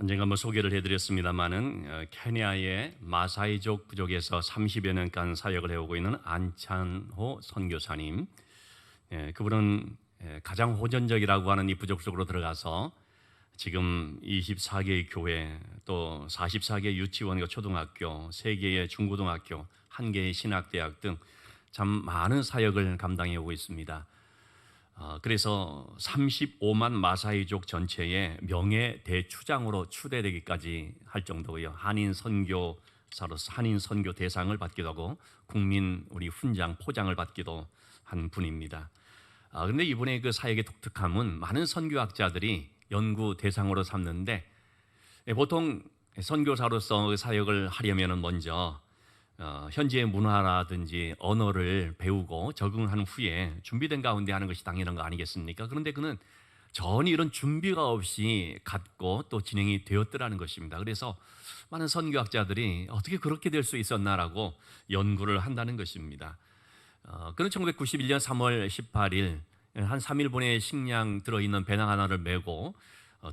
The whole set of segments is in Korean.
언젠가 소개를 해드렸습니다마는 케냐의 마사이족 부족에서 30여 년간 사역을 해오고 있는 안찬호 선교사님, 그분은 가장 호전적이라고 하는 이 부족 속으로 들어가서 지금 24개의 교회, 또 44개의 유치원과 초등학교, 3개의 중고등학교, 1개의 신학대학 등 참 많은 사역을 감당해 오고 있습니다. 그래서 35만 마사이족 전체의 명예 대추장으로 추대되기까지 할 정도고요. 한인 선교사로서 한인 선교 대상을 받기도 하고 국민 우리 훈장 포장을 받기도 한 분입니다. 그런데 이분의 그 사역의 독특함은 많은 선교학자들이 연구 대상으로 삼는데, 보통 선교사로서 사역을 하려면 먼저 현지의 문화라든지 언어를 배우고 적응한 후에 준비된 가운데 하는 것이 당연한 거 아니겠습니까? 그런데 그는 전혀 이런 준비가 없이 갔고 또 진행이 되었더라는 것입니다. 그래서 많은 선교학자들이 어떻게 그렇게 될 수 있었나라고 연구를 한다는 것입니다. 그는 1991년 3월 18일 한 3일분의 식량 들어있는 배낭 하나를 메고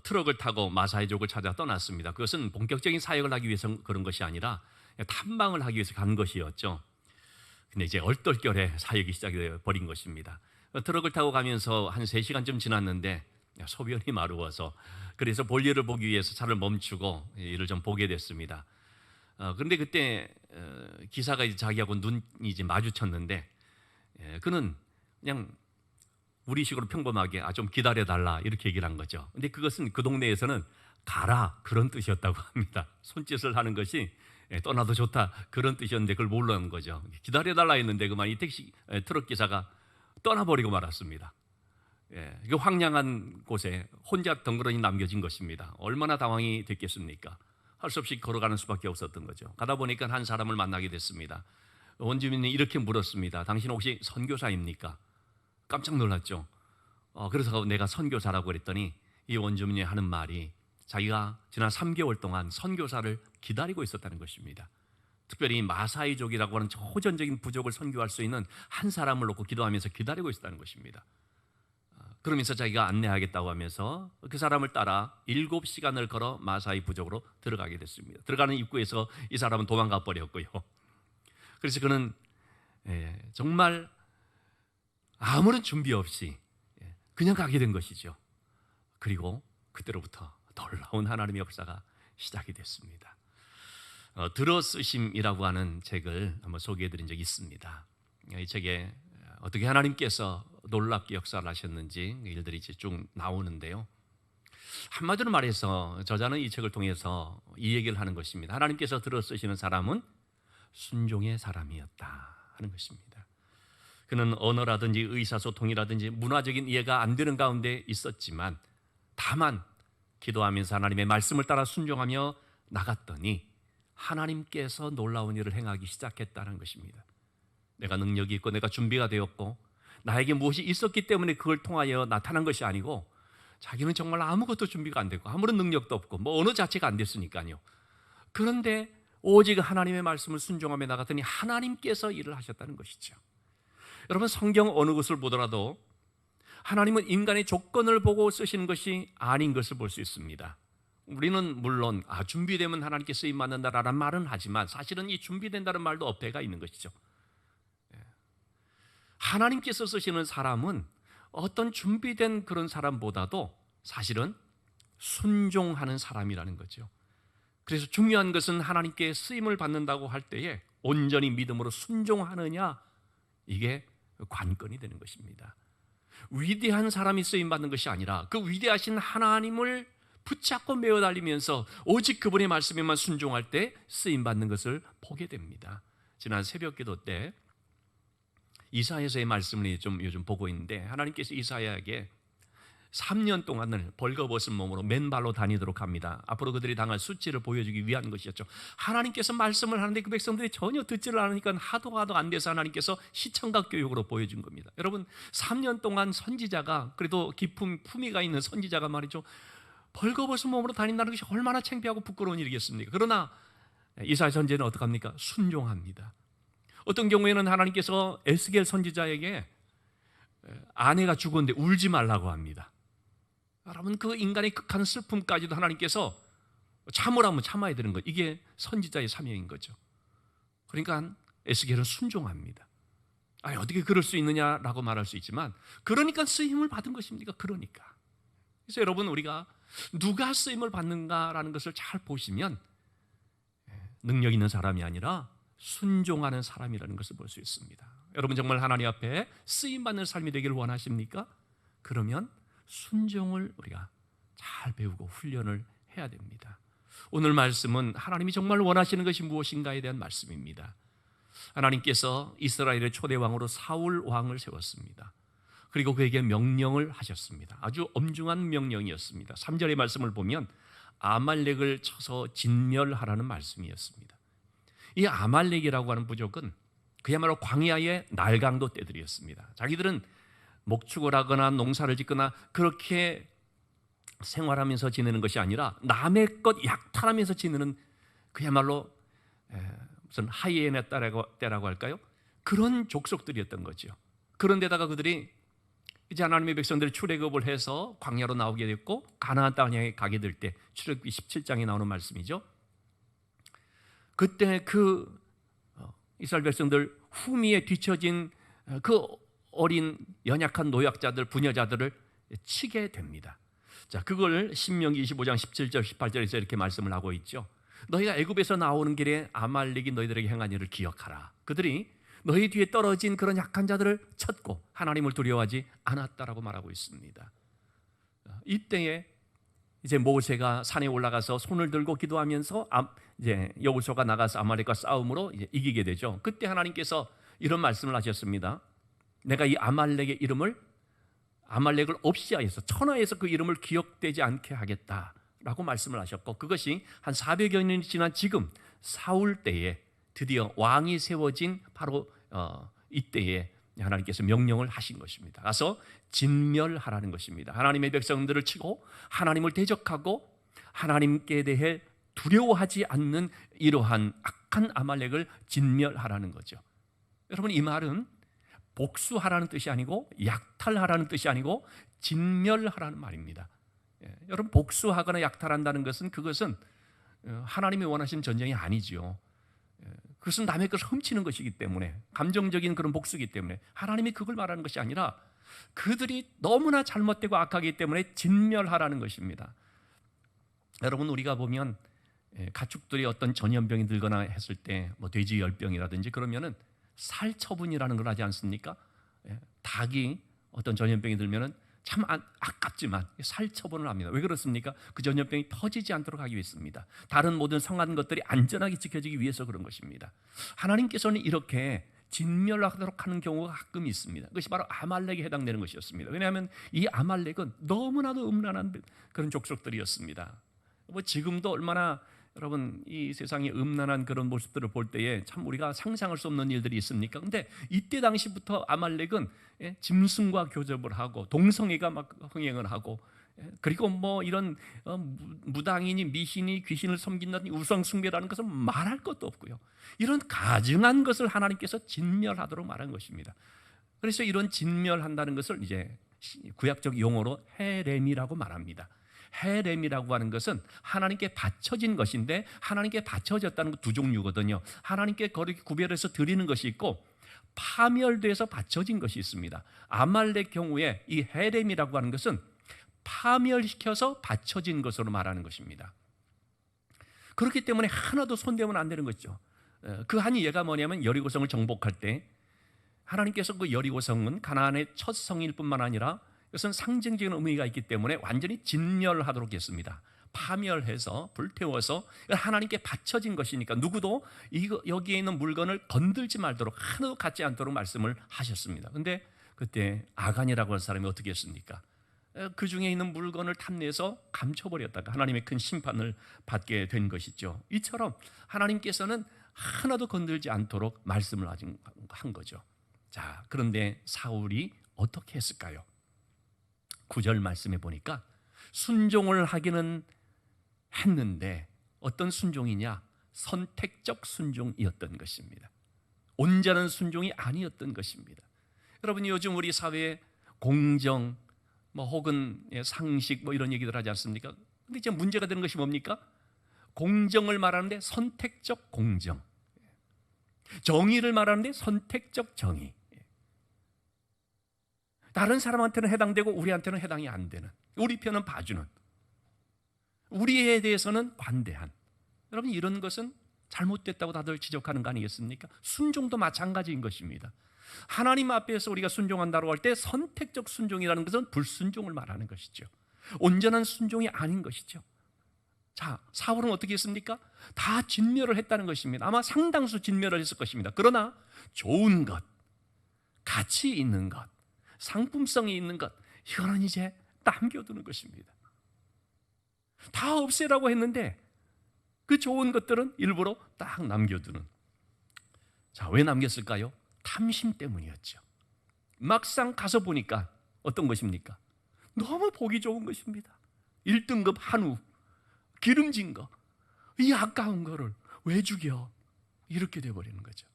트럭을 타고 마사이족을 찾아 떠났습니다. 그것은 본격적인 사역을 하기 위해서 그런 것이 아니라 탐방을 하기 위해서 간 것이었죠. 근데 이제 얼떨결에 사역이 시작이 버린 것입니다. 트럭을 타고 가면서 한 3시간쯤 지났는데 소변이 마르워서, 그래서 볼일을 보기 위해서 차를 멈추고 이를 좀 보게 됐습니다. 그런데 그때 기사가 이제 자기하고 눈이 이제 마주쳤는데, 그는 그냥 우리식으로 평범하게 좀 기다려달라 이렇게 얘기를 한 거죠. 근데 그것은 그 동네에서는 가라 그런 뜻이었다고 합니다. 손짓을 하는 것이 떠나도 좋다 그런 뜻이었는데 그걸 모르는 거죠. 기다려달라 했는데 그만 이 트럭 기사가 떠나버리고 말았습니다. 그 황량한 곳에 혼자 덩그러니 남겨진 것입니다. 얼마나 당황이 됐겠습니까? 할 수 없이 걸어가는 수밖에 없었던 거죠. 가다 보니까 한 사람을 만나게 됐습니다. 원주민이 이렇게 물었습니다. 당신 혹시 선교사입니까? 깜짝 놀랐죠. 그래서 내가 선교사라고 그랬더니 이 원주민이 하는 말이 자기가 지난 3개월 동안 선교사를 기다리고 있었다는 것입니다. 특별히 마사이족이라고 하는 호전적인 부족을 선교할 수 있는 한 사람을 놓고 기도하면서 기다리고 있었다는 것입니다. 그러면서 자기가 안내하겠다고 하면서 그 사람을 따라 7시간을 걸어 마사이 부족으로 들어가게 됐습니다. 들어가는 입구에서 이 사람은 도망가 버렸고요. 그래서 그는 정말 아무런 준비 없이 그냥 가게 된 것이죠. 그리고 그때로부터 놀라운 하나님의 역사가 시작이 됐습니다. 들어쓰심이라고 하는 책을 한번 소개해드린 적이 있습니다. 이 책에 어떻게 하나님께서 놀랍게 역사를 하셨는지 일들이 이제 쭉 나오는데요. 한마디로 말해서 저자는 이 책을 통해서 이 얘기를 하는 것입니다. 하나님께서 들어쓰시는 사람은 순종의 사람이었다 하는 것입니다. 그는 언어라든지 의사소통이라든지 문화적인 이해가 안 되는 가운데 있었지만 다만 기도하면서 하나님의 말씀을 따라 순종하며 나갔더니 하나님께서 놀라운 일을 행하기 시작했다는 것입니다. 내가 능력이 있고 내가 준비가 되었고 나에게 무엇이 있었기 때문에 그걸 통하여 나타난 것이 아니고 자기는 정말 아무것도 준비가 안 되고 아무런 능력도 없고 언어 자체가 안 됐으니까요. 그런데 오직 하나님의 말씀을 순종하며 나갔더니 하나님께서 일을 하셨다는 것이죠. 여러분, 성경 어느 것을 보더라도 하나님은 인간의 조건을 보고 쓰시는 것이 아닌 것을 볼 수 있습니다. 우리는 물론 준비되면 하나님께 쓰임받는다라는 말은 하지만 사실은 이 준비된다는 말도 어폐가 있는 것이죠. 하나님께서 쓰시는 사람은 어떤 준비된 그런 사람보다도 사실은 순종하는 사람이라는 거죠. 그래서 중요한 것은 하나님께 쓰임을 받는다고 할 때에 온전히 믿음으로 순종하느냐, 이게 관건이 되는 것입니다. 위대한 사람이 쓰임받는 것이 아니라 그 위대하신 하나님을 붙잡고 메어 달리면서 오직 그분의 말씀에만 순종할 때 쓰임받는 것을 보게 됩니다. 지난 새벽 기도 때 이사야서의 말씀을 요즘 보고 있는데 하나님께서 이사야에게 3년 동안을 벌거벗은 몸으로 맨발로 다니도록 합니다. 앞으로 그들이 당할 수치를 보여주기 위한 것이었죠. 하나님께서 말씀을 하는데 그 백성들이 전혀 듣지를 않으니까 하도 안 돼서 하나님께서 시청각 교육으로 보여준 겁니다. 여러분, 3년 동안 선지자가, 그래도 깊은 품위가 있는 선지자가 말이죠, 벌거벗은 몸으로 다닌다는 것이 얼마나 창피하고 부끄러운 일이겠습니까? 그러나 이사야 선지자는 어떻게 합니까? 순종합니다. 어떤 경우에는 하나님께서 에스겔 선지자에게 아내가 죽었는데 울지 말라고 합니다. 여러분, 그 인간의 극한 슬픔까지도 하나님께서 참으라면 참아야 되는 것. 이게 선지자의 사명인 거죠. 그러니까 에스겔은 순종합니다. 아니, 어떻게 그럴 수 있느냐라고 말할 수 있지만, 그러니까 쓰임을 받은 것입니까? 그러니까. 그래서 여러분, 우리가 누가 쓰임을 받는가라는 것을 잘 보시면 능력 있는 사람이 아니라 순종하는 사람이라는 것을 볼 수 있습니다. 여러분, 정말 하나님 앞에 쓰임 받는 삶이 되기를 원하십니까? 그러면 순종을 우리가 잘 배우고 훈련을 해야 됩니다. 오늘 말씀은 하나님이 정말 원하시는 것이 무엇인가에 대한 말씀입니다. 하나님께서 이스라엘의 초대 왕으로 사울 왕을 세웠습니다. 그리고 그에게 명령을 하셨습니다. 아주 엄중한 명령이었습니다. 3절의 말씀을 보면 아말렉을 쳐서 진멸하라는 말씀이었습니다. 이 아말렉이라고 하는 부족은 그야말로 광야의 날강도 떼들이었습니다. 자기들은 목축을 하거나 농사를 짓거나 그렇게 생활하면서 지내는 것이 아니라 남의 것 약탈하면서 지내는, 그야말로 무슨 하이에나 때라고 할까요? 그런 족속들이었던 거죠. 그런데다가 그들이 이제 하나님의 백성들이 출애굽을 해서 광야로 나오게 됐고 가나안 땅에 가게 될 때, 출애굽기 17장에 나오는 말씀이죠. 그때 그 이스라엘 백성들 후미에 뒤처진 그 어린 연약한 노약자들, 부녀자들을 치게 됩니다. 자, 그걸 신명기 25장 17절 18절에서 이렇게 말씀을 하고 있죠. 너희가 애굽에서 나오는 길에 아말렉이 너희들에게 행한 일을 기억하라. 그들이 너희 뒤에 떨어진 그런 약한 자들을 쳤고 하나님을 두려워하지 않았다라고 말하고 있습니다. 이때에 이제 모세가 산에 올라가서 손을 들고 기도하면서 이제 여호수아가 나가서 아말렉과 싸움으로 이제 이기게 되죠. 그때 하나님께서 이런 말씀을 하셨습니다. 내가 이 아말렉의 아말렉을 없이 하여서 천하에서 그 이름을 기억되지 않게 하겠다라고 말씀을 하셨고, 그것이 한 400여 년이 지난 지금 사울 때에 드디어 왕이 세워진 바로 이때에 하나님께서 명령을 하신 것입니다. 가서 진멸하라는 것입니다. 하나님의 백성들을 치고 하나님을 대적하고 하나님께 대해 두려워하지 않는 이러한 악한 아말렉을 진멸하라는 거죠. 여러분, 이 말은 복수하라는 뜻이 아니고 약탈하라는 뜻이 아니고 진멸하라는 말입니다. 여러분, 복수하거나 약탈한다는 것은 그것은 하나님이 원하시는 전쟁이 아니지요. 그것은 남의 것을 훔치는 것이기 때문에, 감정적인 그런 복수이기 때문에 하나님이 그걸 말하는 것이 아니라 그들이 너무나 잘못되고 악하기 때문에 진멸하라는 것입니다. 여러분, 우리가 보면 가축들이 어떤 전염병이 들거나 했을 때 뭐 돼지 열병이라든지 그러면은 살 처분이라는 걸 하지 않습니까? 닭이 어떤 전염병이 들면은 참 아깝지만 살 처분을 합니다. 왜 그렇습니까? 그 전염병이 터지지 않도록 하기 위해서입니다. 다른 모든 성한 것들이 안전하게 지켜지기 위해서 그런 것입니다. 하나님께서는 이렇게 진멸하도록 하는 경우가 가끔 있습니다. 그것이 바로 아말렉에 해당되는 것이었습니다. 왜냐하면 이 아말렉은 너무나도 음란한 그런 족속들이었습니다. 뭐 지금도 얼마나 여러분 이 세상의 음란한 그런 모습들을 볼 때에 참 우리가 상상할 수 없는 일들이 있습니까? 근데 이때 당시부터 아말렉은 짐승과 교접을 하고 동성애가 막 흥행을 하고, 그리고 뭐 이런 무당이니 미신이 귀신을 섬긴다는 우상 숭배라는 것은 말할 것도 없고요. 이런 가증한 것을 하나님께서 진멸하도록 말한 것입니다. 그래서 이런 진멸한다는 것을 이제 구약적 용어로 헤렘이라고 말합니다. 헤렘이라고 하는 것은 하나님께 바쳐진 것인데, 하나님께 바쳐졌다는 것 두 종류거든요. 하나님께 거룩히 구별해서 드리는 것이 있고 파멸돼서 바쳐진 것이 있습니다. 아말렉 경우에 이 헤렘이라고 하는 것은 파멸시켜서 바쳐진 것으로 말하는 것입니다. 그렇기 때문에 하나도 손대면 안 되는 것이죠. 그 한 예가 뭐냐면 여리고성을 정복할 때 하나님께서 그 여리고성은 가나안의 첫 성일 뿐만 아니라 이것은 상징적인 의미가 있기 때문에 완전히 진멸하도록 했습니다. 파멸해서 불태워서 하나님께 바쳐진 것이니까 누구도 여기에 있는 물건을 건들지 말도록, 하나도 갖지 않도록 말씀을 하셨습니다. 그런데 그때 아간이라고 하는 사람이 어떻게 했습니까? 그 중에 있는 물건을 탐내서 감춰버렸다가 하나님의 큰 심판을 받게 된 것이죠. 이처럼 하나님께서는 하나도 건들지 않도록 말씀을 한 거죠. 자, 그런데 사울이 어떻게 했을까요? 9절 말씀해 보니까 순종을 하기는 했는데 어떤 순종이냐? 선택적 순종이었던 것입니다. 온전한 순종이 아니었던 것입니다. 여러분, 요즘 우리 사회에 공정 뭐 혹은 상식 뭐 이런 얘기들 하지 않습니까? 근데 이제 문제가 되는 것이 뭡니까? 공정을 말하는데 선택적 공정, 정의를 말하는데 선택적 정의. 다른 사람한테는 해당되고 우리한테는 해당이 안 되는, 우리 편은 봐주는, 우리에 대해서는 관대한. 여러분, 이런 것은 잘못됐다고 다들 지적하는 거 아니겠습니까? 순종도 마찬가지인 것입니다. 하나님 앞에서 우리가 순종한다고 할 때 선택적 순종이라는 것은 불순종을 말하는 것이죠. 온전한 순종이 아닌 것이죠. 자, 사울은 어떻게 했습니까? 다 진멸을 했다는 것입니다. 아마 상당수 진멸을 했을 것입니다. 그러나 좋은 것, 가치 있는 것, 상품성이 있는 것, 이거는 이제 남겨두는 것입니다. 다 없애라고 했는데 그 좋은 것들은 일부러 딱 남겨두는. 자, 왜 남겼을까요? 탐심 때문이었죠. 막상 가서 보니까 어떤 것입니까? 너무 보기 좋은 것입니다. 1등급 한우, 기름진 거, 이 아까운 거를 왜 죽여? 이렇게 돼버리는 거죠.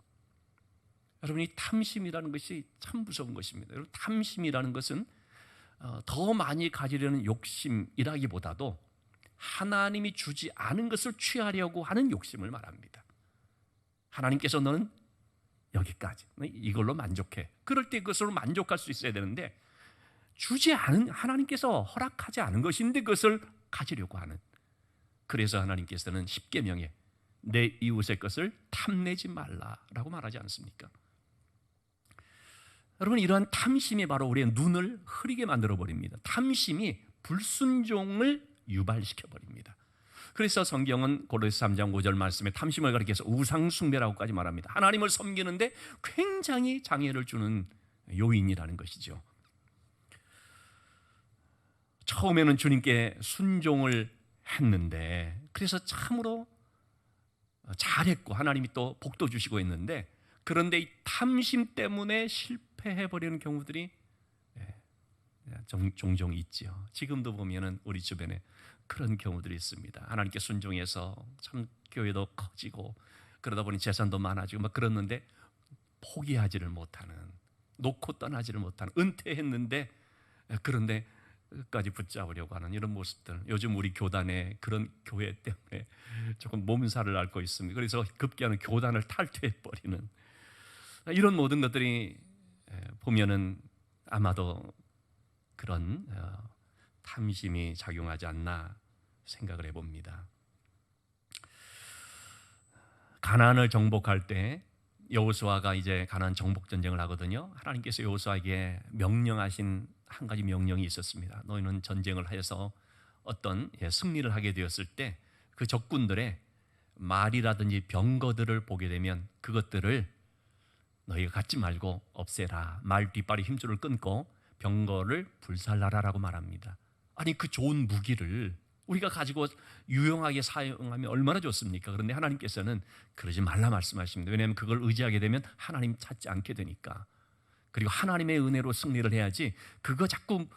여러분, 이 탐심이라는 것이 참 무서운 것입니다. 여러분, 탐심이라는 것은 더 많이 가지려는 욕심이라기보다도 하나님이 주지 않은 것을 취하려고 하는 욕심을 말합니다. 하나님께서 너는 여기까지, 이걸로 만족해. 그럴 때 그것으로 만족할 수 있어야 되는데, 주지 않은, 하나님께서 허락하지 않은 것인데 그것을 가지려고 하는. 그래서 하나님께서는 십계명에 내 이웃의 것을 탐내지 말라라고 말하지 않습니까? 여러분, 이러한 탐심이 바로 우리의 눈을 흐리게 만들어버립니다. 탐심이 불순종을 유발시켜버립니다. 그래서 성경은 고린도서 3장 5절 말씀에 탐심을 가리켜서 우상숭배라고까지 말합니다. 하나님을 섬기는데 굉장히 장애를 주는 요인이라는 것이죠. 처음에는 주님께 순종을 했는데, 그래서 참으로 잘했고 하나님이 또 복도 주시고 했는데, 그런데 이 탐심 때문에 실패해버리는 경우들이 종종 있죠. 지금도 보면은 우리 주변에 그런 경우들이 있습니다. 하나님께 순종해서 참 교회도 커지고 그러다 보니 재산도 많아지고 막 그랬는데 포기하지를 못하는, 놓고 떠나지를 못하는, 은퇴했는데 그런데 끝까지 붙잡으려고 하는 이런 모습들, 요즘 우리 교단에 그런 교회 때문에 조금 몸살을 앓고 있습니다. 그래서 급기야는 교단을 탈퇴해버리는 이런 모든 것들이 보면은 아마도 그런 탐심이 작용하지 않나 생각을 해봅니다. 가나안을 정복할 때 여호수아가 이제 가나안 정복 전쟁을 하거든요. 하나님께서 여호수아에게 명령하신 한 가지 명령이 있었습니다. 너희는 전쟁을 해서 어떤 승리를 하게 되었을 때 그 적군들의 말이라든지 병거들을 보게 되면 그것들을 너희가 갖지 말고 없애라. 말 뒷발이 힘줄을 끊고 병거를 불살라라라고 말합니다. 아니, 그 좋은 무기를 우리가 가지고 유용하게 사용하면 얼마나 좋습니까? 그런데 하나님께서는 그러지 말라 말씀하십니다. 왜냐하면 그걸 의지하게 되면 하나님 찾지 않게 되니까. 그리고 하나님의 은혜로 승리를 해야지, 그거 자꾸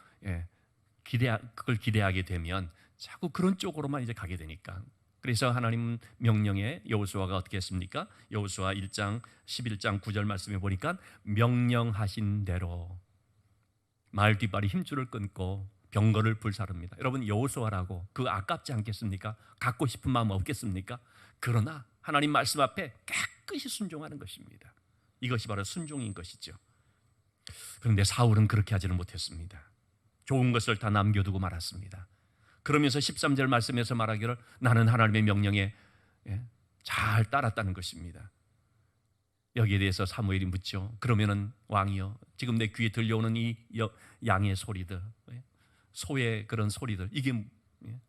그걸 기대하게 되면 자꾸 그런 쪽으로만 이제 가게 되니까. 그래서 하나님 명령에 여호수아가 어떻게 했습니까? 여호수아 1장 11장 9절 말씀에 보니까 명령하신 대로 말 뒷발이 힘줄을 끊고 병거를 불사릅니다. 여러분, 여호수아라고 그 아깝지 않겠습니까? 갖고 싶은 마음 없겠습니까? 그러나 하나님 말씀 앞에 깨끗이 순종하는 것입니다. 이것이 바로 순종인 것이죠. 그런데 사울은 그렇게 하지는 못했습니다. 좋은 것을 다 남겨두고 말았습니다. 그러면서 13절 말씀에서 말하기를 나는 하나님의 명령에 잘 따랐다는 것입니다. 여기에 대해서 사무엘이 묻죠. 그러면은 왕이여, 지금 내 귀에 들려오는 이 양의 소리들, 소의 그런 소리들, 이게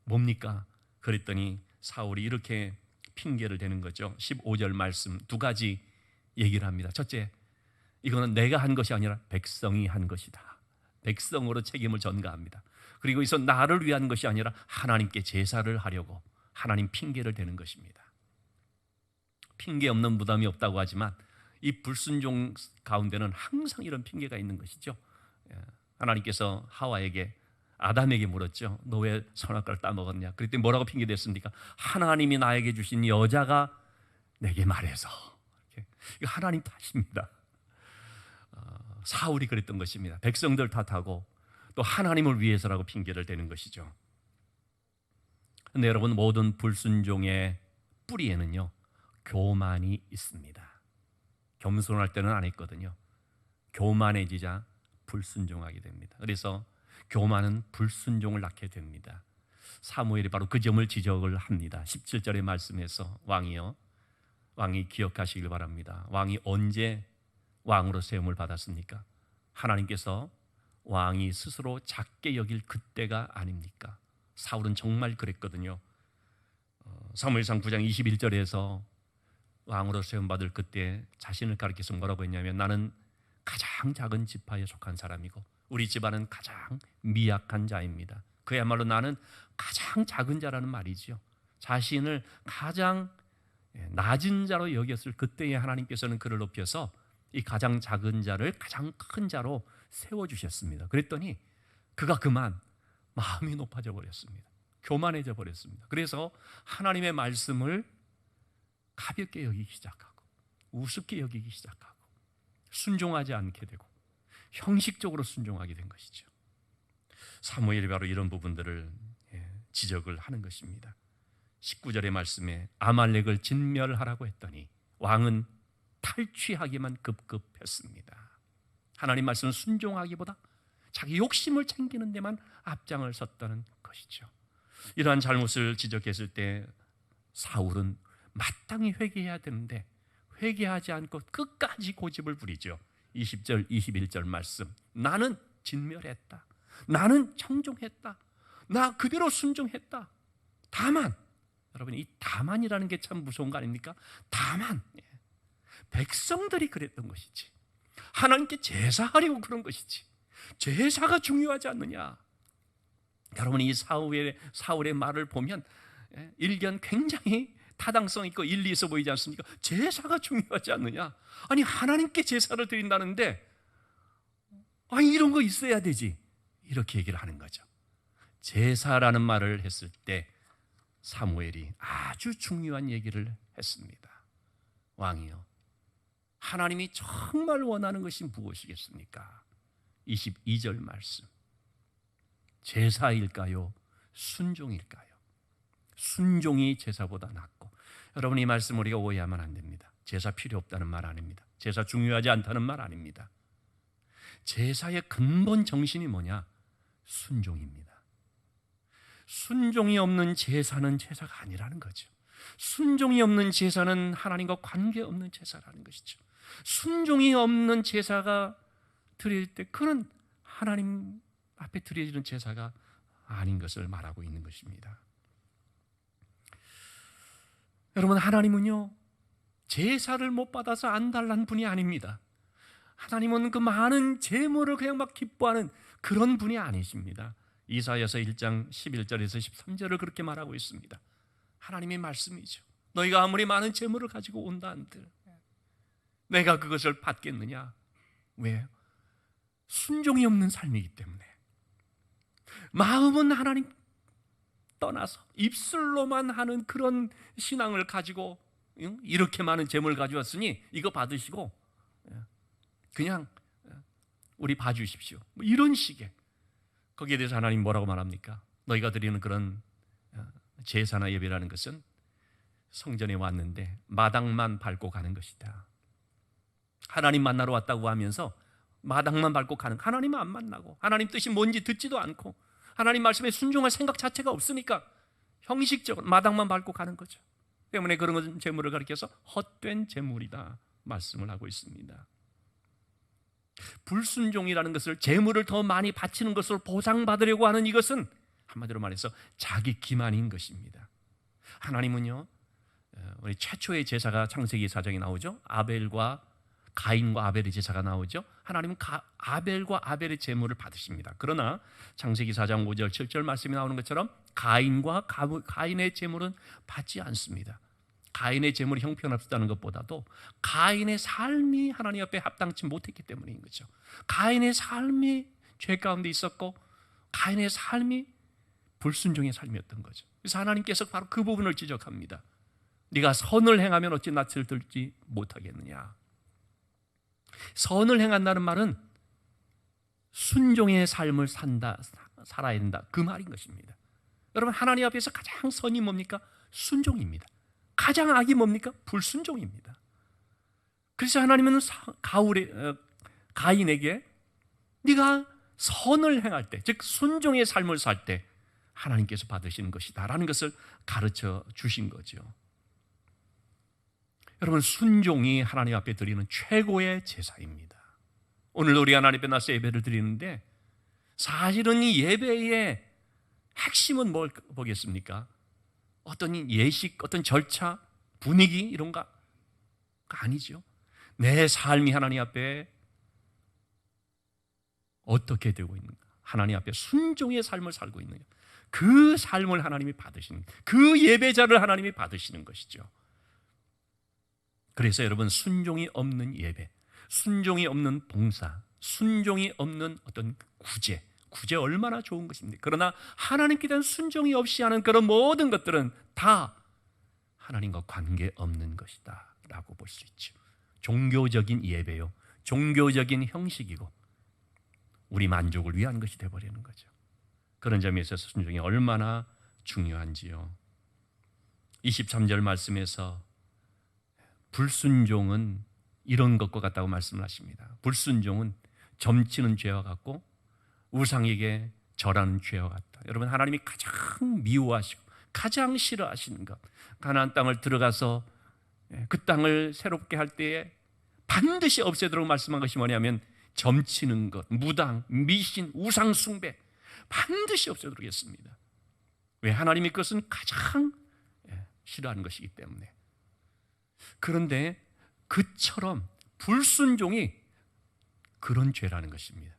뭡니까? 그랬더니 사울이 이렇게 핑계를 대는 거죠. 15절 말씀 두 가지 얘기를 합니다. 첫째, 이거는 내가 한 것이 아니라 백성이 한 것이다. 백성으로 책임을 전가합니다. 그리고 이서 나를 위한 것이 아니라 하나님께 제사를 하려고 하나님 핑계를 대는 것입니다. 핑계 없는 무덤이 없다고 하지만 이 불순종 가운데는 항상 이런 핑계가 있는 것이죠. 하나님께서 하와에게, 아담에게 물었죠. 너 왜 선악과를 따먹었냐? 그랬더니 뭐라고 핑계댔습니까? 하나님이 나에게 주신 여자가 내게 말해서. 이거 하나님 탓입니다. 사울이 그랬던 것입니다. 백성들 탓하고 또 하나님을 위해서라고 핑계를 대는 것이죠. 근데 여러분, 모든 불순종의 뿌리에는요 교만이 있습니다. 겸손할 때는 안 했거든요. 교만해지자 불순종하게 됩니다. 그래서 교만은 불순종을 낳게 됩니다. 사무엘이 바로 그 점을 지적을 합니다. 17절의 말씀에서 왕이 기억하시길 바랍니다. 왕이 언제 왕으로 세움을 받았습니까? 하나님께서 왕이 스스로 작게 여길 그때가 아닙니까? 사울은 정말 그랬거든요. 사무엘상 9장 21절에서 왕으로 세움받을 그때 자신을 가리켜서 뭐라고 했냐면, 나는 가장 작은 지파에 속한 사람이고 우리 집안은 가장 미약한 자입니다. 그야말로 나는 가장 작은 자라는 말이죠. 자신을 가장 낮은 자로 여겼을 그때에 하나님께서는 그를 높여서 이 가장 작은 자를 가장 큰 자로 세워주셨습니다. 그랬더니 그가 그만 마음이 높아져 버렸습니다. 교만해져 버렸습니다. 그래서 하나님의 말씀을 가볍게 여기기 시작하고 우습게 여기기 시작하고 순종하지 않게 되고 형식적으로 순종하게 된 것이죠. 사무엘이 바로 이런 부분들을 지적을 하는 것입니다. 19절의 말씀에 아말렉을 진멸하라고 했더니 왕은 탈취하기만 급급했습니다. 하나님 말씀을 순종하기보다 자기 욕심을 챙기는 데만 앞장을 섰다는 것이죠. 이러한 잘못을 지적했을 때 사울은 마땅히 회개해야 되는데 회개하지 않고 끝까지 고집을 부리죠. 20절, 21절 말씀. 나는 진멸했다. 나는 청종했다. 나 그대로 순종했다. 다만, 여러분, 이 다만이라는 게 참 무서운 거 아닙니까? 다만 백성들이 그랬던 것이지, 하나님께 제사하려고 그런 것이지, 제사가 중요하지 않느냐. 여러분, 이 사울의 말을 보면 일견 굉장히 타당성 있고 일리 있어 보이지 않습니까? 제사가 중요하지 않느냐. 아니, 하나님께 제사를 드린다는데 아니, 이런 거 있어야 되지, 이렇게 얘기를 하는 거죠. 제사라는 말을 했을 때 사무엘이 아주 중요한 얘기를 했습니다. 왕이요, 하나님이 정말 원하는 것이 무엇이겠습니까? 22절 말씀. 제사일까요? 순종일까요? 순종이 제사보다 낫고. 여러분, 이 말씀 우리가 오해하면 안 됩니다. 제사 필요 없다는 말 아닙니다. 제사 중요하지 않다는 말 아닙니다. 제사의 근본 정신이 뭐냐? 순종입니다. 순종이 없는 제사는 제사가 아니라는 거죠. 순종이 없는 제사는 하나님과 관계없는 제사라는 것이죠. 순종이 없는 제사가 드릴 때 그는 하나님 앞에 드려지는 제사가 아닌 것을 말하고 있는 것입니다. 여러분, 하나님은요 제사를 못 받아서 안달난 분이 아닙니다. 하나님은 그 많은 제물을 그냥 막 기뻐하는 그런 분이 아니십니다. 이사야서 1장 11절에서 13절을 그렇게 말하고 있습니다. 하나님의 말씀이죠. 너희가 아무리 많은 제물을 가지고 온다 한들 내가 그것을 받겠느냐? 왜요? 순종이 없는 삶이기 때문에. 마음은 하나님 떠나서 입술로만 하는 그런 신앙을 가지고 이렇게 많은 제물을 가져왔으니 이거 받으시고 그냥 우리 봐주십시오, 뭐 이런 식의. 거기에 대해서 하나님 뭐라고 말합니까? 너희가 드리는 그런 제사나 예배라는 것은 성전에 왔는데 마당만 밟고 가는 것이다. 하나님 만나러 왔다고 하면서 마당만 밟고 가는, 하나님은 안 만나고 하나님 뜻이 뭔지 듣지도 않고 하나님 말씀에 순종할 생각 자체가 없으니까 형식적으로 마당만 밟고 가는 거죠. 때문에 그런 것은 제물을 가리켜서 헛된 제물이다 말씀을 하고 있습니다. 불순종이라는 것을 제물을 더 많이 바치는 것으로 보상받으려고 하는 이것은 한마디로 말해서 자기 기만인 것입니다. 하나님은요, 우리 최초의 제사가 창세기 4장에 나오죠. 가인과 아벨의 제사가 나오죠. 하나님은 아벨과 아벨의 제물을 받으십니다. 그러나 창세기 4장 5절 7절 말씀이 나오는 것처럼 가인의 제물은 받지 않습니다. 가인의 제물이 형편없다는 것보다도 가인의 삶이 하나님 앞에 합당치 못했기 때문인 거죠. 가인의 삶이 죄 가운데 있었고 가인의 삶이 불순종의 삶이었던 거죠. 그래서 하나님께서 바로 그 부분을 지적합니다. 네가 선을 행하면 어찌 낯을 들지 못하겠느냐. 선을 행한다는 말은 순종의 삶을 살아야 된다, 그 말인 것입니다. 여러분, 하나님 앞에서 가장 선이 뭡니까? 순종입니다. 가장 악이 뭡니까? 불순종입니다. 그래서 하나님은 가인에게 네가 선을 행할 때, 즉 순종의 삶을 살 때 하나님께서 받으시는 것이다 라는 것을 가르쳐 주신 거죠. 여러분, 순종이 하나님 앞에 드리는 최고의 제사입니다. 오늘 우리 하나님 앞에 나서 예배를 드리는데 사실은 이 예배의 핵심은 뭘 보겠습니까? 어떤 예식, 어떤 절차, 분위기 이런가? 아니죠. 내 삶이 하나님 앞에 어떻게 되고 있는가? 하나님 앞에 순종의 삶을 살고 있느냐? 그 삶을 하나님이 받으시는, 그 예배자를 하나님이 받으시는 것이죠. 그래서 여러분, 순종이 없는 예배, 순종이 없는 봉사, 순종이 없는 어떤 구제 얼마나 좋은 것입니까? 그러나 하나님께 대한 순종이 없이 하는 그런 모든 것들은 다 하나님과 관계없는 것이다 라고 볼 수 있죠. 종교적인 예배요, 종교적인 형식이고 우리 만족을 위한 것이 되어버리는 거죠. 그런 점에 있어서 순종이 얼마나 중요한지요. 23절 말씀에서 불순종은 이런 것과 같다고 말씀을 하십니다. 불순종은 점치는 죄와 같고 우상에게 절하는 죄와 같다. 여러분, 하나님이 가장 미워하시고 가장 싫어하시는 것, 가나안 땅을 들어가서 그 땅을 새롭게 할 때에 반드시 없애도록 말씀한 것이 뭐냐면 점치는 것, 무당, 미신, 우상 숭배 반드시 없애도록 했습니다. 왜? 하나님이 그것은 가장 싫어하는 것이기 때문에. 그런데 그처럼 불순종이 그런 죄라는 것입니다.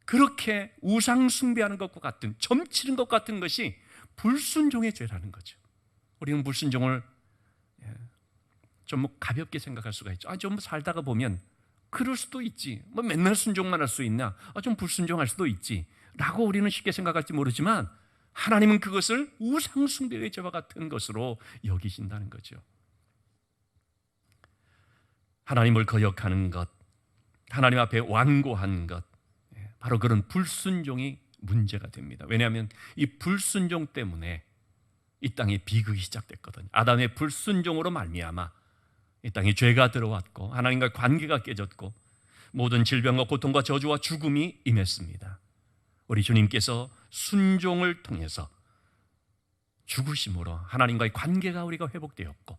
그렇게 우상 숭배하는 것과 같은, 점치는 것 같은 것이 불순종의 죄라는 거죠. 우리는 불순종을 좀 가볍게 생각할 수가 있죠. 좀 살다가 보면 그럴 수도 있지, 맨날 순종만 할 수 있나, 좀 불순종할 수도 있지 라고 우리는 쉽게 생각할지 모르지만 하나님은 그것을 우상 숭배의 죄와 같은 것으로 여기신다는 거죠. 하나님을 거역하는 것, 하나님 앞에 완고한 것, 바로 그런 불순종이 문제가 됩니다. 왜냐하면 이 불순종 때문에 이 땅에 비극이 시작됐거든요. 아담의 불순종으로 말미암아 이 땅에 죄가 들어왔고 하나님과 관계가 깨졌고 모든 질병과 고통과 저주와 죽음이 임했습니다. 우리 주님께서 순종을 통해서 죽으심으로 하나님과의 관계가 우리가 회복되었고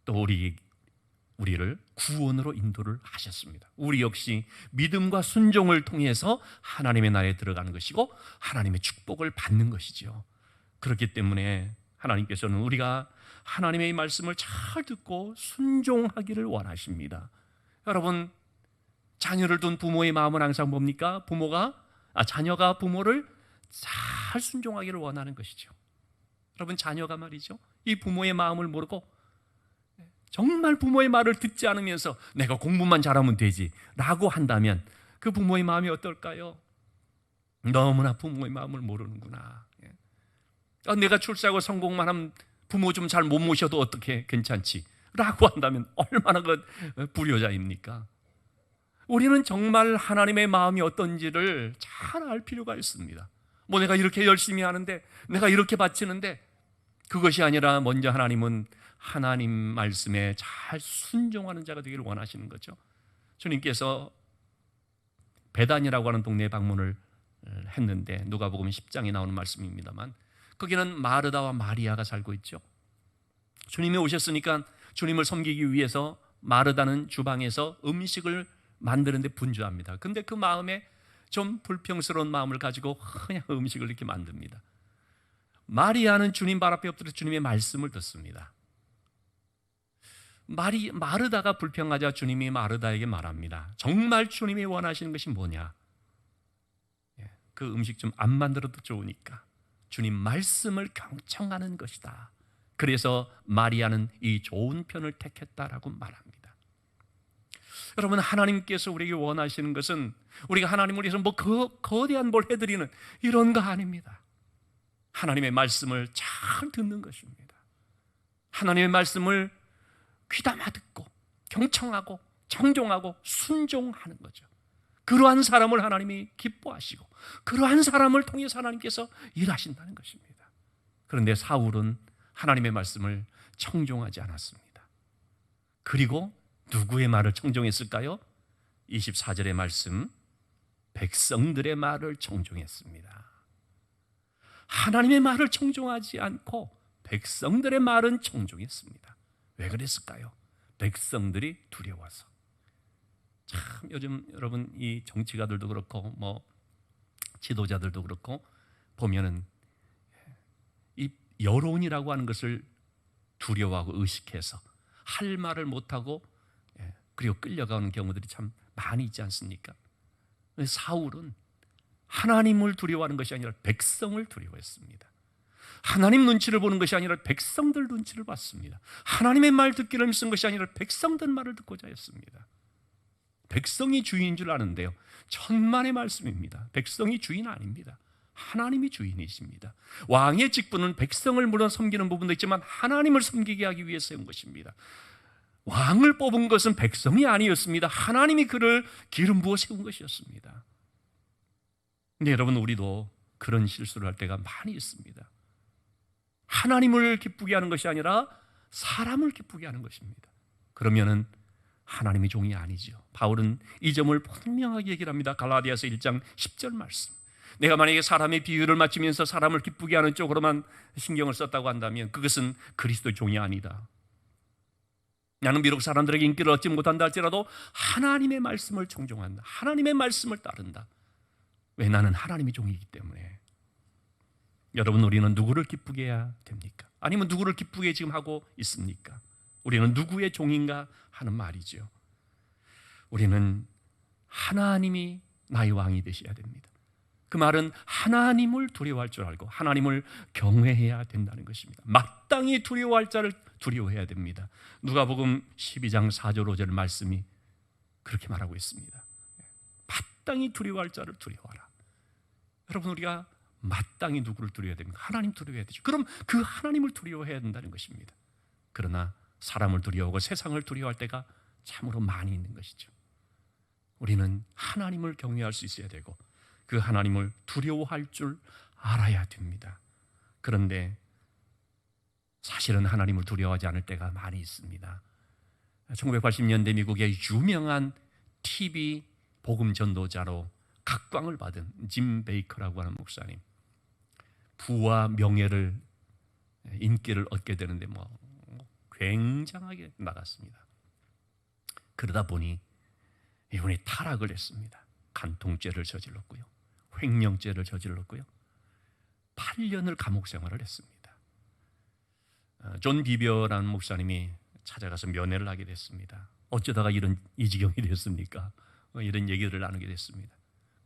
또 우리를 구원으로 인도를 하셨습니다. 우리 역시 믿음과 순종을 통해서 하나님의 나라에 들어가는 것이고 하나님의 축복을 받는 것이죠. 그렇기 때문에 하나님께서는 우리가 하나님의 말씀을 잘 듣고 순종하기를 원하십니다. 여러분, 자녀를 둔 부모의 마음은 항상 뭡니까? 자녀가 부모를 잘 순종하기를 원하는 것이죠. 여러분, 자녀가 말이죠, 이 부모의 마음을 모르고 정말 부모의 말을 듣지 않으면서 내가 공부만 잘하면 되지 라고 한다면 그 부모의 마음이 어떨까요? 너무나 부모의 마음을 모르는구나. 내가 출세하고 성공만 하면 부모 좀 잘 못 모셔도 어떻게 괜찮지 라고 한다면 얼마나 그 불효자입니까? 우리는 정말 하나님의 마음이 어떤지를 잘 알 필요가 있습니다. 내가 이렇게 열심히 하는데, 내가 이렇게 바치는데, 그것이 아니라 먼저 하나님은 하나님 말씀에 잘 순종하는 자가 되기를 원하시는 거죠. 주님께서 베단이라고 하는 동네에 방문을 했는데 누가복음 10장에 나오는 말씀입니다만 거기는 마르다와 마리아가 살고 있죠. 주님이 오셨으니까 주님을 섬기기 위해서 마르다는 주방에서 음식을 만드는데 분주합니다. 근데 그 마음에 좀 불평스러운 마음을 가지고 그냥 음식을 이렇게 만듭니다. 마리아는 주님 발 앞에 엎드려 주님의 말씀을 듣습니다. 마르다가 불평하자 주님이 마르다에게 말합니다. 정말 주님이 원하시는 것이 뭐냐? 그 음식 좀 안 만들어도 좋으니까 주님 말씀을 경청하는 것이다. 그래서 마리아는 이 좋은 편을 택했다라고 말합니다. 여러분, 하나님께서 우리에게 원하시는 것은 우리가 하나님을 위해서 거대한 뭘 해드리는 이런 거 아닙니다. 하나님의 말씀을 잘 듣는 것입니다. 하나님의 말씀을 귀담아 듣고 경청하고 청종하고 순종하는 거죠. 그러한 사람을 하나님이 기뻐하시고 그러한 사람을 통해서 하나님께서 일하신다는 것입니다. 그런데 사울은 하나님의 말씀을 청종하지 않았습니다. 그리고 누구의 말을 청종했을까요? 24절의 말씀, 백성들의 말을 청종했습니다. 하나님의 말을 청종하지 않고 백성들의 말은 청종했습니다. 왜 그랬을까요? 백성들이 두려워서. 참 요즘 여러분 이 정치가들도 그렇고 뭐 지도자들도 그렇고 보면은 이 여론이라고 하는 것을 두려워하고 의식해서 할 말을 못하고 그리고 끌려가는 경우들이 참 많이 있지 않습니까? 사울은 하나님을 두려워하는 것이 아니라 백성을 두려워했습니다. 하나님 눈치를 보는 것이 아니라 백성들 눈치를 봤습니다. 하나님의 말 듣기를 믿는 것이 아니라 백성들 말을 듣고자 했습니다. 백성이 주인인 줄 아는데요, 천만의 말씀입니다. 백성이 주인 아닙니다. 하나님이 주인이십니다. 왕의 직분은 백성을 물론 섬기는 부분도 있지만 하나님을 섬기게 하기 위해 세운 것입니다. 왕을 뽑은 것은 백성이 아니었습니다. 하나님이 그를 기름 부어 세운 것이었습니다. 근데 여러분, 우리도 그런 실수를 할 때가 많이 있습니다. 하나님을 기쁘게 하는 것이 아니라 사람을 기쁘게 하는 것입니다. 그러면은 하나님의 종이 아니죠. 바울은 이 점을 분명하게 얘기를 합니다. 갈라디아서 1장 10절 말씀. 내가 만약에 사람의 비유를 맞추면서 사람을 기쁘게 하는 쪽으로만 신경을 썼다고 한다면 그것은 그리스도의 종이 아니다. 나는 비록 사람들에게 인기를 얻지 못한다 할지라도 하나님의 말씀을 청종한다. 하나님의 말씀을 따른다. 왜? 나는 하나님의 종이기 때문에. 여러분, 우리는 누구를 기쁘게 해야 됩니까? 아니면 누구를 기쁘게 지금 하고 있습니까? 우리는 누구의 종인가 하는 말이죠. 우리는 하나님이 나의 왕이 되셔야 됩니다. 그 말은 하나님을 두려워할 줄 알고 하나님을 경외해야 된다는 것입니다. 마땅히 두려워할 자를 두려워해야 됩니다. 누가복음 12장 4절 5절 말씀이 그렇게 말하고 있습니다. 마땅히 두려워할 자를 두려워하라. 여러분, 우리가 마땅히 누구를 두려워해야 됩니까? 하나님 두려워해야 되죠. 그럼 그 하나님을 두려워해야 된다는 것입니다. 그러나 사람을 두려워하고 세상을 두려워할 때가 참으로 많이 있는 것이죠. 우리는 하나님을 경외할 수 있어야 되고 그 하나님을 두려워할 줄 알아야 됩니다. 그런데 사실은 하나님을 두려워하지 않을 때가 많이 있습니다. 1980년대 미국의 유명한 TV 복음 전도자로 각광을 받은 짐 베이커라고 하는 목사님, 부와 명예를, 인기를 얻게 되는데 굉장하게 나갔습니다. 그러다 보니 이분이 타락을 했습니다. 간통죄를 저질렀고요, 횡령죄를 저질렀고요, 8년을 감옥 생활을 했습니다. 존 비벼라는 목사님이 찾아가서 면회를 하게 됐습니다. 어쩌다가 이 지경이 됐습니까? 이런 얘기를 나누게 됐습니다.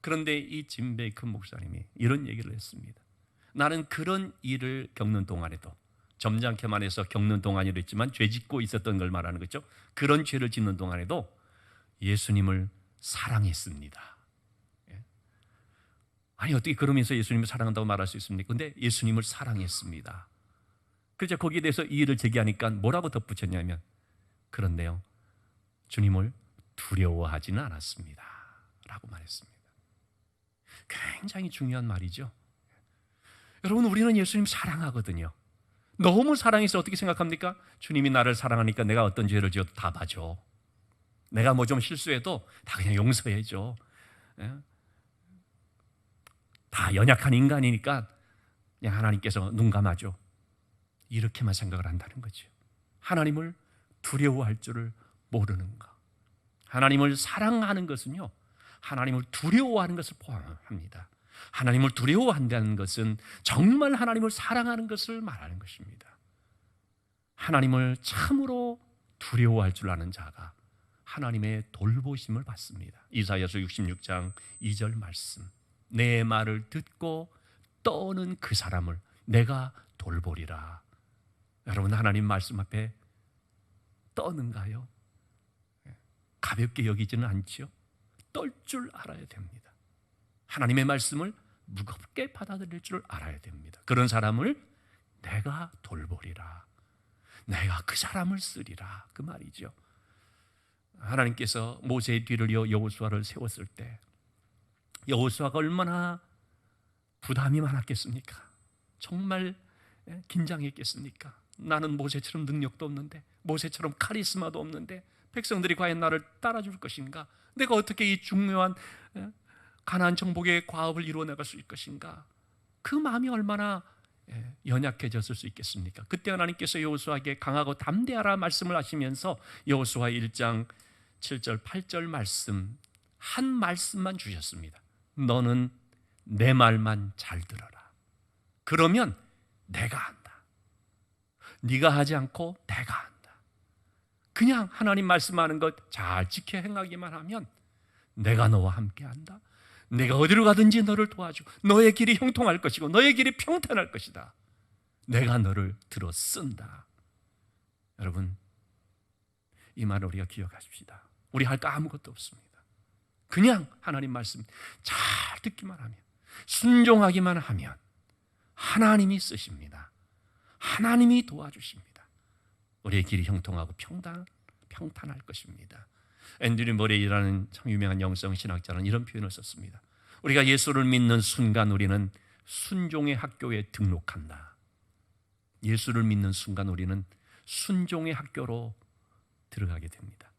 그런데 이 짐 베이커 목사님이 이런 얘기를 했습니다. 나는 그런 일을 겪는 동안에도, 점잖게만 해서 겪는 동안이라 했지만 죄 짓고 있었던 걸 말하는 거죠. 그런 죄를 짓는 동안에도 예수님을 사랑했습니다. 아니, 어떻게 그러면서 예수님을 사랑한다고 말할 수 있습니까? 근데 예수님을 사랑했습니다. 그래서 거기에 대해서 이의를 제기하니까 뭐라고 덧붙였냐면, 그런데요, 주님을 두려워하지는 않았습니다 라고 말했습니다. 굉장히 중요한 말이죠. 여러분, 우리는 예수님 사랑하거든요. 너무 사랑해서 어떻게 생각합니까? 주님이 나를 사랑하니까 내가 어떤 죄를 지어도 다 봐줘. 내가 뭐 좀 실수해도 다 그냥 용서해줘. 다 연약한 인간이니까 그냥 하나님께서 눈 감아줘. 이렇게만 생각을 한다는 거죠. 하나님을 두려워할 줄을 모르는 것. 하나님을 사랑하는 것은요, 하나님을 두려워하는 것을 포함합니다. 하나님을 두려워한다는 것은 정말 하나님을 사랑하는 것을 말하는 것입니다. 하나님을 참으로 두려워할 줄 아는 자가 하나님의 돌보심을 받습니다. 이사야서 66장 2절 말씀. 내 말을 듣고 떠는 그 사람을 내가 돌보리라. 여러분, 하나님 말씀 앞에 떠는가요? 가볍게 여기지는 않죠. 떨 줄 알아야 됩니다. 하나님의 말씀을 무겁게 받아들일 줄 알아야 됩니다. 그런 사람을 내가 돌보리라. 내가 그 사람을 쓰리라. 그 말이죠. 하나님께서 모세의 뒤를 이어 여호수아를 세웠을 때 여호수아가 얼마나 부담이 많았겠습니까? 정말 긴장했겠습니까? 나는 모세처럼 능력도 없는데, 모세처럼 카리스마도 없는데 백성들이 과연 나를 따라줄 것인가? 내가 어떻게 이 중요한 가나안 정복의 과업을 이루어나갈 수 있을 것인가? 그 마음이 얼마나 연약해졌을 수 있겠습니까? 그때 하나님께서 여호수아에게 강하고 담대하라 말씀을 하시면서 여호수아 1장 7절 8절 말씀 한 말씀만 주셨습니다. 너는 내 말만 잘 들어라. 그러면 내가 한다. 네가 하지 않고 내가 한다. 그냥 하나님 말씀하는 것 잘 지켜 행하기만 하면 내가 너와 함께 한다. 내가 어디로 가든지 너를 도와주고 너의 길이 형통할 것이고 너의 길이 평탄할 것이다. 내가 너를 들어 쓴다. 여러분, 이 말을 우리가 기억하십시다. 우리 할 거 아무것도 없습니다. 그냥 하나님 말씀 잘 듣기만 하면, 순종하기만 하면 하나님이 쓰십니다. 하나님이 도와주십니다. 우리의 길이 형통하고 평탄할 것입니다. 앤드류 머레이라는 참 유명한 영성신학자는 이런 표현을 썼습니다. 우리가 예수를 믿는 순간 우리는 순종의 학교에 등록한다. 예수를 믿는 순간 우리는 순종의 학교로 들어가게 됩니다.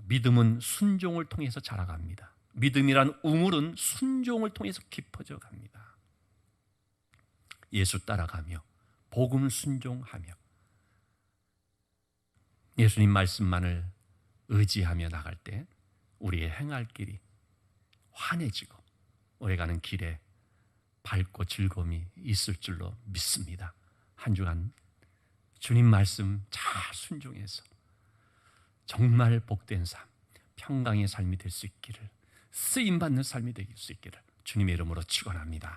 믿음은 순종을 통해서 자라갑니다. 믿음이란 우물은 순종을 통해서 깊어져 갑니다. 예수 따라가며 복음 순종하며 예수님 말씀만을 의지하며 나갈 때 우리의 행할 길이 환해지고 우리가 가는 길에 밝고 즐거움이 있을 줄로 믿습니다. 한 주간 주님 말씀 잘 순종해서 정말 복된 삶, 평강의 삶이 될 수 있기를, 쓰임받는 삶이 될 수 있기를 주님의 이름으로 축원합니다.